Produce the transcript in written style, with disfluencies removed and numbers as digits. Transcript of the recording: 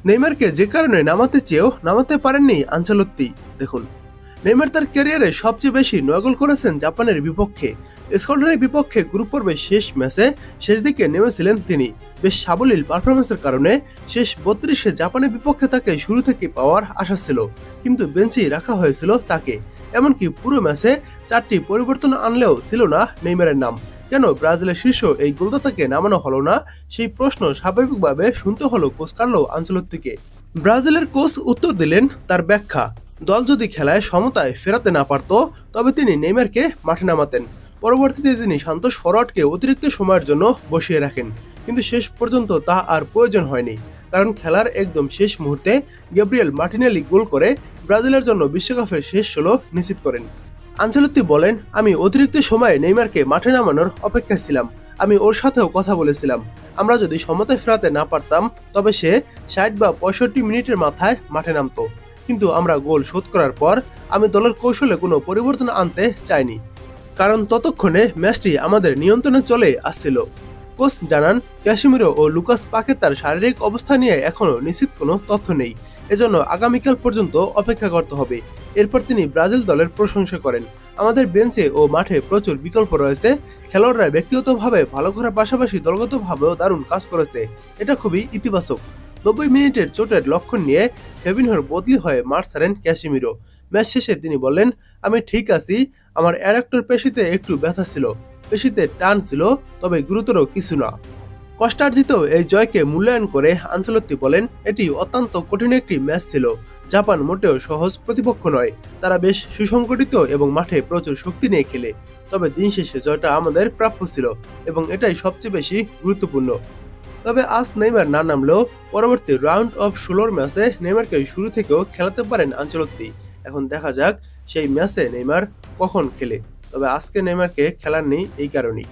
নেইমারকে যে কারণে নামাতে চেয়েও নামাতে পারেননি আনচেলত্তি। দেখুন, নেইমার তার ক্যারিয়ারে সবচেয়ে বেশি 9 গোল করেছেন জাপানের বিপক্ষে। স্কটল্যান্ডের বিপক্ষে গ্রুপ পর্বের শেষ ম্যাচে শেষ দিকে নেমেছিলেন তিনি। বেশ সাবলীল পারফরমেন্সের কারণে শেষ 32-এ জাপানের বিপক্ষে তাকে শুরু থেকে পাওয়ার আশা ছিল, কিন্তু বেঞ্চেই রাখা হয়েছিল তাকে। এমনকি পুরো ম্যাচে 4টি পরিবর্তন আনলেও ছিল না নেইমারের নাম। কেন ব্রাজিলের শীর্ষ এই গোলদাতাকে নামানো হলো না, সেই প্রশ্ন স্বাভাবিকভাবে শুনতে হলো কোচ কার্লো আনচেলত্তিকে। ব্রাজিলের কোচ উত্তর দিলেন, তার ব্যাখ্যা, দল যদি খেলায় সমতায় ফেরাতে না পারত তবে তিনি নেইমারকে মাঠে নামাতেন। পরবর্তীতে তিনি সান্তোস ফরওয়ার্ডকে অতিরিক্ত সময়ের জন্য বসিয়ে রাখেন, কিন্তু শেষ পর্যন্ত তা আর প্রয়োজন হয়নি, কারণ খেলার একদম শেষ মুহূর্তে গ্যাব্রিয়েল মার্টিনেলি গোল করে ব্রাজিলের জন্য বিশ্বকাপের শেষ 16 নিশ্চিত করেন। আনচেলত্তি বলেন, আমি অতিরিক্ত সময়ে নেইমারকে মাঠে নামানোর অপেক্ষায় ছিলাম। আমি ওর সাথেও কথা বলেছিলাম। আমরা যদি সমতায় ফেরাতে না পারতাম তবে সে 60 বা 65 মিনিটের মাথায় মাঠে নামতো, কিন্তু আমরা গোল শোধ করার পর আমি দলের কৌশলে কোনো পরিবর্তন আনতে চাইনি, কারণ ততক্ষণে ম্যাচটি আমাদের নিয়ন্ত্রণে চলে আসছিল। কোচ জানান, ক্যাসিমিরো ও লুকাস পাকেতার শারীরিক অবস্থা নিয়ে এখনও নিশ্চিত কোনো তথ্য নেই, এজন্য আগামীকাল পর্যন্ত অপেক্ষা করতে হবে। এরপর তিনি ব্রাজিল দলের প্রশংসা করেন। আমাদের বেঞ্চে ও মাঠে প্রচুর বিকল্প রয়েছে। খেলোয়াড়রা ব্যক্তিগতভাবে ভালো করার পাশাপাশি দলগতভাবেও দারুণ কাজ করেছে। এটা খুবই ইতিবাচক। 90 মিনিটের চোটের লক্ষণ নিয়ে ফেবিনহোর বদলি হয়ে মাঠ ছাড়েন ক্যাসিমিরো। ম্যাচ শেষে তিনি বললেন, আমি ঠিক আছি। আমার অ্যাডাক্টর পেশিতে একটু ব্যথা ছিল, পেশিতে টান ছিল, তবে গুরুতর কিছু না। কষ্টার্জিত এই জয়কে মূল্যায়ন করে আনচেলত্তি বলেন, এটি অত্যন্ত কঠিন একটি ম্যাচ ছিল। জাপান মোটেও সহজ প্রতিপক্ষ নয়। তারা বেশ সুসংগঠিত এবং মাঠে প্রচুর শক্তি নিয়ে খেলে। তবে দিন শেষে জয়টা আমাদের প্রাপ্য ছিল এবং এটাই সবচেয়ে বেশি গুরুত্বপূর্ণ। তবে আজ নেইমার না নামলেও পরবর্তী রাউন্ড অফ 16 ম্যাচে নেইমারকে শুরু থেকেও খেলাতে পারেন আনচেলত্তি। এখন দেখা যাক সেই ম্যাচে নেইমার কখন খেলে। তবে আজকে নেইমারকে খেলার নেই এই কারণেই।